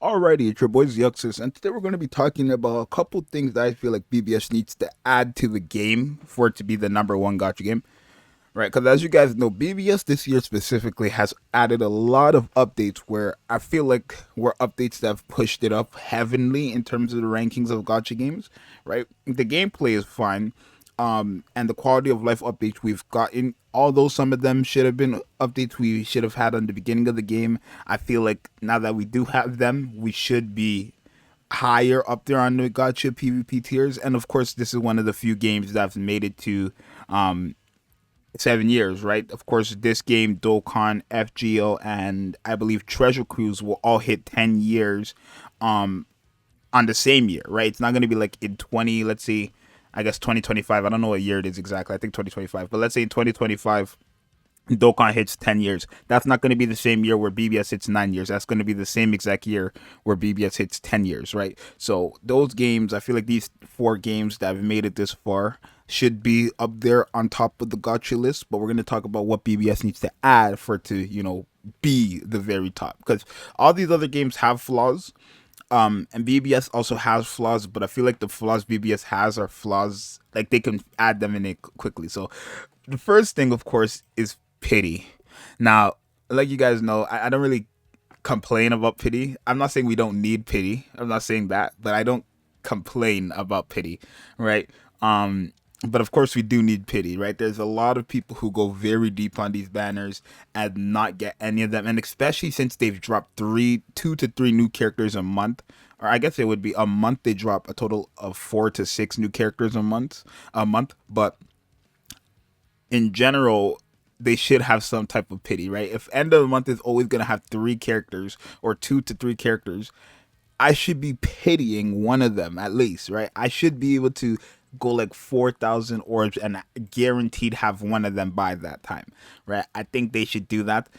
Alrighty, it's your boys Yuxus, and today we're going to be talking about a couple things that I feel like BBS needs to add to the game for it to be the number one gacha game, right? Because as you guys know, BBS this year specifically has added a lot of updates where I feel like were updates that have pushed it up heavenly in terms of the rankings of gacha games, right? The gameplay is fine, and the quality of life updates we've gotten, although some of them should have been updates we should have had on the beginning of the game, I feel like now that we do have them, we should be higher up there on the gacha PvP tiers. And of course, this is one of the few games that have made it to 7 years, right? Of course, this game, Dokkan, FGO, and I believe Treasure Cruise will all hit 10 years um, on the same year, right? It's not going to be like in 20, let's see, I guess 2025. I don't know what year it is exactly. I think 2025. But let's say in 2025, Dokkan hits 10 years. That's not going to be the same year where BBS hits 9 years. That's going to be the same exact year where BBS hits 10 years, right? So those games, I feel like these four games that have made it this far should be up there on top of the gotcha list. But we're going to talk about what BBS needs to add for it to, be the very top. Because all these other games have flaws. And BBS also has flaws, but I feel like the flaws BBS has are flaws like they can add them in it quickly. So the first thing, of course, is pity. Now, like you guys know, I don't really complain about pity. I'm not saying we don't need pity. I'm not saying that, but I don't complain about pity, right? But of course we do need pity, right? There's a lot of people who go very deep on these banners and not get any of them, and especially since they've dropped 2 to 3 new characters a month, or I guess it would be a month. They drop a total of 4 to 6 new characters a month, but in general, they should have some type of pity, right? If end of the month is always gonna have 3 characters or 2 to 3 characters, I should be pitying one of them at least, right? I should be able to go like 4,000 orbs and guaranteed have one of them by that time, right? I think they should do that.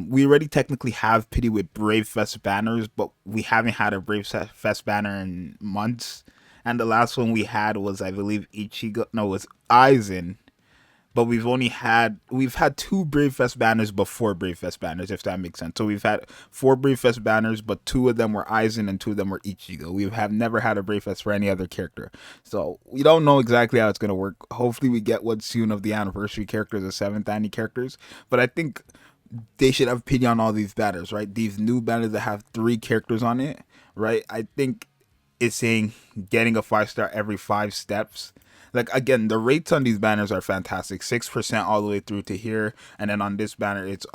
We already technically have pity with Brave Fest banners, but we haven't had a Brave Fest banner in months. And the last one we had was, I believe, Ichigo. No, it was Aizen, but we've had 2 Brave Fest banners before Brave Fest banners, if that makes sense. So we've had 4 Brave Fest banners, but 2 of them were Aizen and 2 of them were Ichigo. We have never had a Brave Fest for any other character, so we don't know exactly how it's gonna work. Hopefully, we get one soon of the anniversary characters, the seventh annie characters. But I think they should have pity on all these banners, right? These new banners that have 3 characters on it, right? I think it's saying getting a 5 star every 5 steps. Like again, the rates on these banners are fantastic. 6% all the way through to here, and then on this banner it's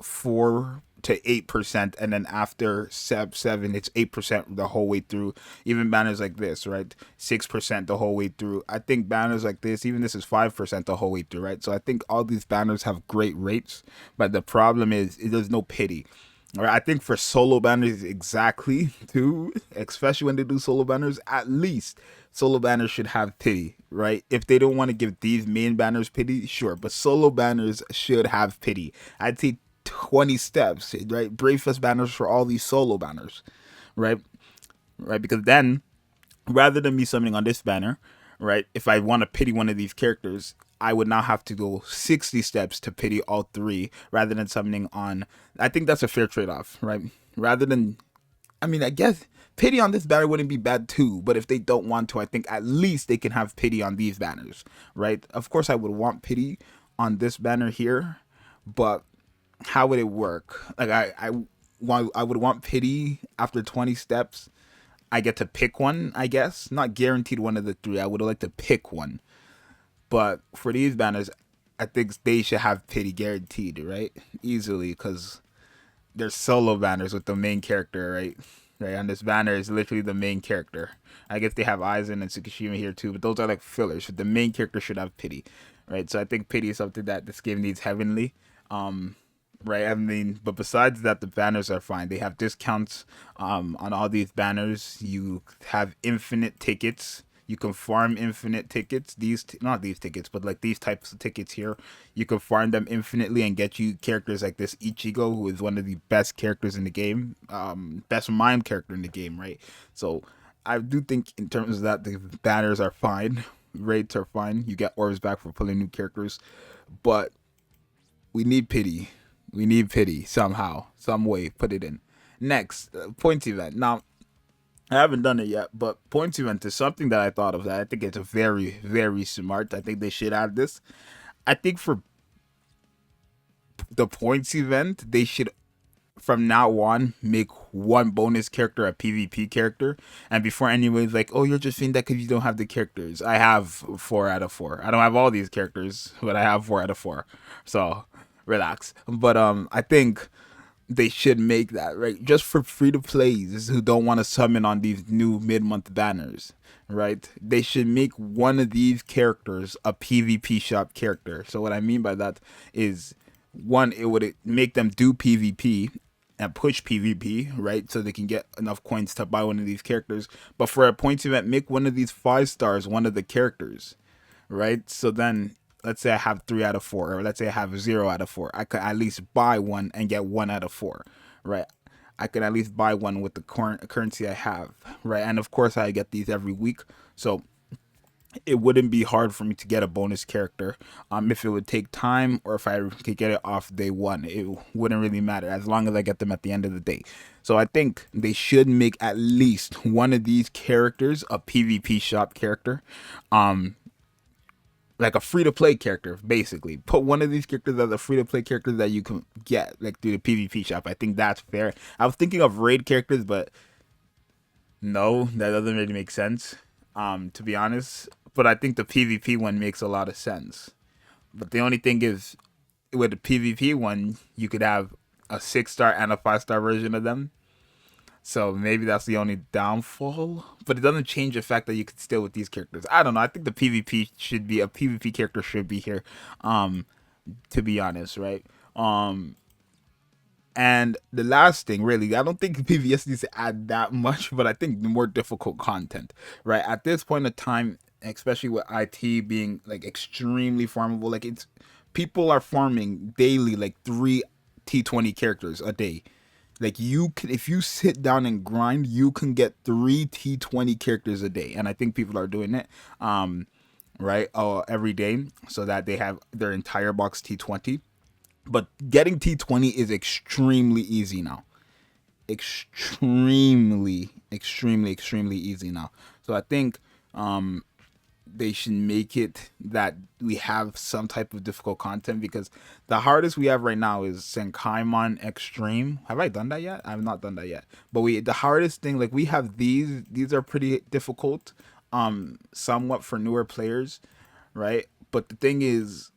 4 to 8%, and then after seven it's 8% the whole way through. Even banners like this, right? 6% the whole way through. I think banners like this, even this is 5% the whole way through, right? So I think all these banners have great rates, but the problem is there's no pity. All right, I think for solo banners exactly too, especially when they do solo banners, at least solo banners should have pity, right? If they don't want to give these main banners pity, sure, but solo banners should have pity. I'd say 20 steps, right? Brave Fest banners for all these solo banners, right? Right, because then rather than me summoning on this banner, right? If I want to pity one of these characters, I would now have to go 60 steps to pity all 3 rather than summoning on. I think that's a fair trade off, right? Rather than, I mean, I guess pity on this banner wouldn't be bad too, but if they don't want to, I think at least they can have pity on these banners, right? Of course, I would want pity on this banner here, but how would it work? Like, I would want pity after 20 steps. I get to pick one, I guess. Not guaranteed one of the 3. I would like to pick one. But for these banners, I think they should have pity guaranteed, right? Easily, because they're solo banners with the main character, right? Right, on this banner is literally the main character. I guess they have Aizen and Tsukishima here too, but those are like fillers. The main character should have pity, right? So I think pity is something that this game needs heavenly. Right, I mean, but besides that, the banners are fine. They have discounts on all these banners. You have infinite tickets. You can farm infinite tickets. Not these tickets, but like these types of tickets here. You can farm them infinitely and get you characters like this Ichigo, who is one of the best characters in the game, best mime character in the game, right? So I do think in terms of that, the banners are fine. Rates are fine. You get orbs back for pulling new characters, but we need pity. We need pity somehow, some way. Put it in. Next, points event. Now, I haven't done it yet, but points event is something that I thought of that I think it's very, very smart. I think they should add this. I think for the points event, they should from now on make one bonus character a PvP character. And before anyone's like, oh, you're just saying that because you don't have the characters. I have 4 out of 4. I don't have all these characters, but I have 4 out of 4. So relax. But I think they should make that, right, just for free to plays who don't want to summon on these new mid-month banners, right? They should make one of these characters a PvP shop character. So what I mean by that is, one, it would make them do PvP and push PvP, right? So they can get enough coins to buy one of these characters. But for a points event, make one of these 5 stars one of the characters, right? So then, let's say I have 3 out of 4, or let's say I have 0 out of 4. I could at least buy one and get 1 out of 4, right? I could at least buy one with the current currency I have, right? And of course, I get these every week, so it wouldn't be hard for me to get a bonus character. If it would take time, or if I could get it off day one, it wouldn't really matter as long as I get them at the end of the day. So I think they should make at least one of these characters a PvP shop character. Like a free to play character, basically. Put one of these characters as a free to play character that you can get like through the PvP shop. I think that's fair. I was thinking of raid characters, but no, that doesn't really make sense. To be honest. But I think the PvP one makes a lot of sense. But the only thing is, with the PvP one, you could have a 6 star and a 5 star version of them. So maybe that's the only downfall. But it doesn't change the fact that you could still with these characters. I don't know. I think the PvP should be a PvP character should be here. To be honest, right? And the last thing, really, I don't think BBS needs to add that much, but I think the more difficult content, right? At this point in time, especially with IT being like extremely farmable, like it's people are farming daily like 3 T20 characters a day. Like you can, if you sit down and grind, you can get 3 T20 characters a day, and I think people are doing it, right, every day, so that they have their entire box T20. But getting T20 is extremely easy now. Extremely easy now. So I think they should make it that we have some type of difficult content, because the hardest we have right now is Senkaimon Extreme. Have I done that yet? I have not done that yet. But the hardest thing, like we have these are pretty difficult, somewhat for newer players, right? But the thing is,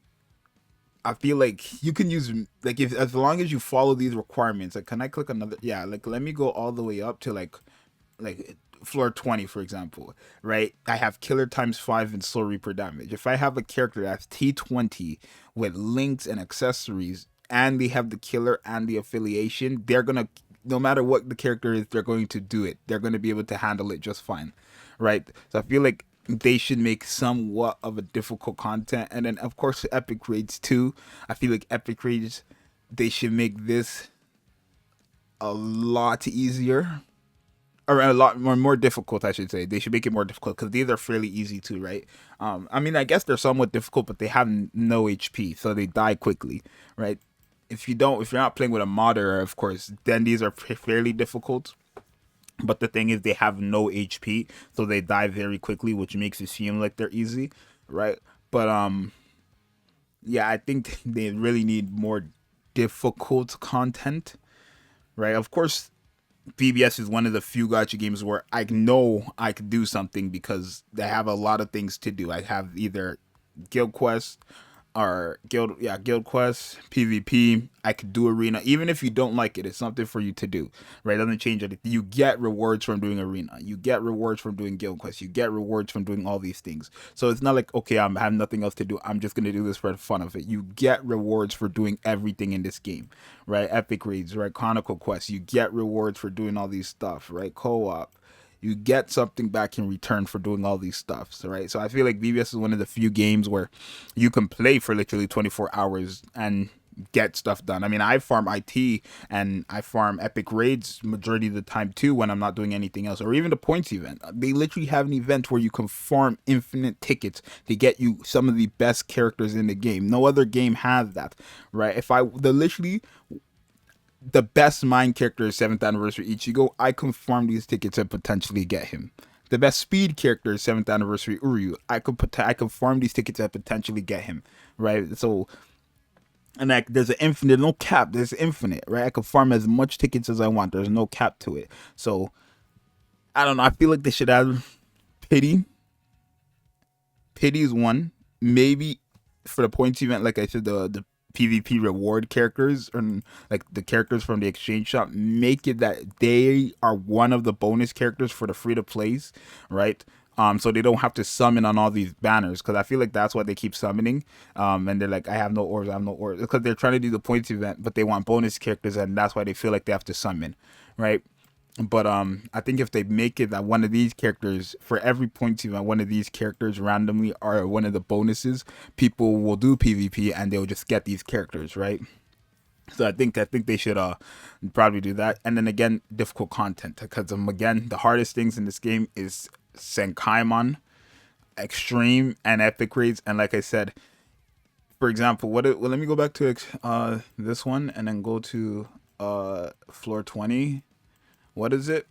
I feel like you can use, like, if as long as you follow these requirements. Like, can I click another? Yeah, like let me go all the way up to like floor 20, for example, right? I have killer times 5 and slow reaper damage. If I have a character that's T20 with links and accessories, and they have the killer and the affiliation, they're gonna, no matter what the character is, they're going to do it. They're going to be able to handle it just fine, right? So I feel like they should make somewhat of a difficult content. And then of course epic raids too. I feel like epic raids, they should make this a lot easier, or a lot more difficult, I should say. They should make it more difficult, because these are fairly easy too, right? I mean, I guess they're somewhat difficult, but they have no HP, so they die quickly, right? If you're not playing with a modder, of course, then these are fairly difficult. But the thing is, they have no HP, so they die very quickly, which makes it seem like they're easy, right? But yeah, I think they really need more difficult content, right? Of course, BBS is one of the few gacha games where I know I could do something, because they have a lot of things to do. I have either guild quests, or guild quests, PvP. I could do arena. Even if you don't like it, it's something for you to do, right? It doesn't change anything. You get rewards from doing arena. You get rewards from doing guild quests. You get rewards from doing all these things. So it's not like, okay, I have nothing else to do, I'm just gonna do this for the fun of it. You get rewards for doing everything in this game, right? Epic raids, right? Chronicle quests. You get rewards for doing all these stuff, right? Co-op. You get something back in return for doing all these stuffs, right? So I feel like BBS is one of the few games where you can play for literally 24 hours and get stuff done. I mean, I farm IT and I farm epic raids majority of the time too, when I'm not doing anything else, or even the points event. They literally have an event where you can farm infinite tickets to get you some of the best characters in the game. No other game has that, right? If I the literally the best mind character is 7th anniversary Ichigo. I confirm these tickets and potentially get him. The best speed character is 7th anniversary Uryu. I confirm these tickets and potentially get him. Right. So, and like there's an infinite, no cap. There's infinite, right? I can farm as much tickets as I want. There's no cap to it. So I don't know. I feel like they should add pity. Pity is one. Maybe for the points event, like I said, the PvP reward characters and like the characters from the exchange shop, make it that they are one of the bonus characters for the free to plays, right? So they don't have to summon on all these banners because I feel like that's why they keep summoning. And they're like, I have no orbs, I have no orbs, because they're trying to do the points event, but they want bonus characters, and that's why they feel like they have to summon, right? But I think if they make it that one of these characters for every point event, one of these characters randomly are one of the bonuses, people will do PvP and they'll just get these characters, right? So I think they should probably do that. And then again, difficult content, because again, the hardest things in this game is Senkaimon, extreme, and epic raids. And like I said, for example, well, let me go back to this one and then go to floor 20. What is it?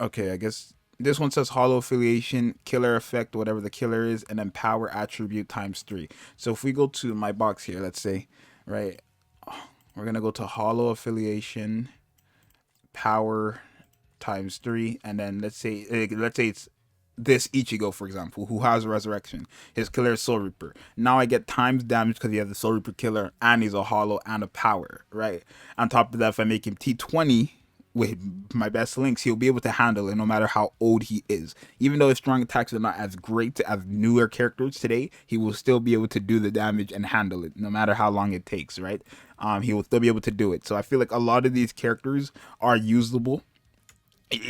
Okay, I guess this one says hollow affiliation, killer effect, whatever the killer is, and then power attribute times 3. So if we go to my box here, let's say, right, we're gonna go to hollow affiliation, power times 3, and then let's say it's this Ichigo, for example, who has resurrection. His killer is Soul Reaper. Now I get times damage because he has the Soul Reaper killer, and he's a hollow and a power, right? On top of that, if I make him T20 with my best links, he'll be able to handle it no matter how old he is. Even though his strong attacks are not as great as newer characters today, he will still be able to do the damage and handle it no matter how long it takes, right? He will still be able to do it. So I feel like a lot of these characters are usable,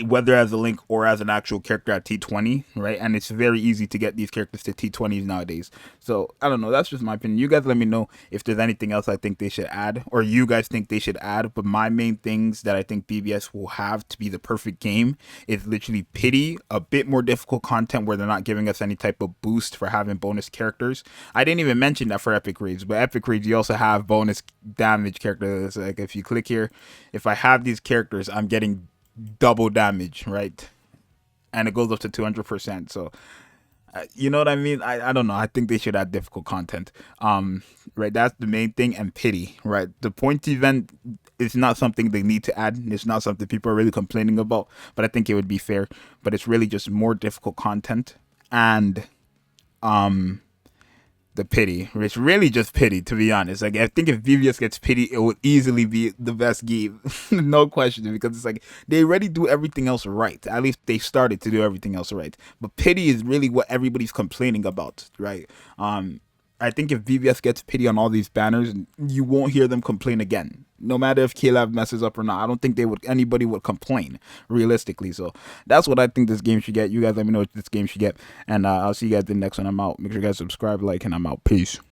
whether as a link or as an actual character at T20, right? And it's very easy to get these characters to T20s nowadays. So I don't know. That's just my opinion. You guys let me know if there's anything else I think they should add, or you guys think they should add. But my main things that I think BBS will have to be the perfect game is literally pity, a bit more difficult content where they're not giving us any type of boost for having bonus characters. I didn't even mention that for epic raids, but epic raids you also have bonus damage characters. Like if you click here, if I have these characters, I'm getting double damage, right? And it goes up to 200%. So you know what I mean? I don't know. I think they should add difficult content. Right, that's the main thing. And pity, right? The point event is not something they need to add. It's not something people are really complaining about, but I think it would be fair. But it's really just more difficult content and the pity. It's really just pity, to be honest. Like I think if BBS gets pity, it would easily be the best game, no question. Because it's like they already do everything else right. At least they started to do everything else right. But pity is really what everybody's complaining about, right? I think if BBS gets pity on all these banners, you won't hear them complain again. No matter if K-Lab messes up or not, I don't think anybody would complain realistically. So that's what I think this game should get. You guys let me know what this game should get, and I'll see you guys in the next one. I'm out. Make sure you guys subscribe, like, and I'm out. Peace.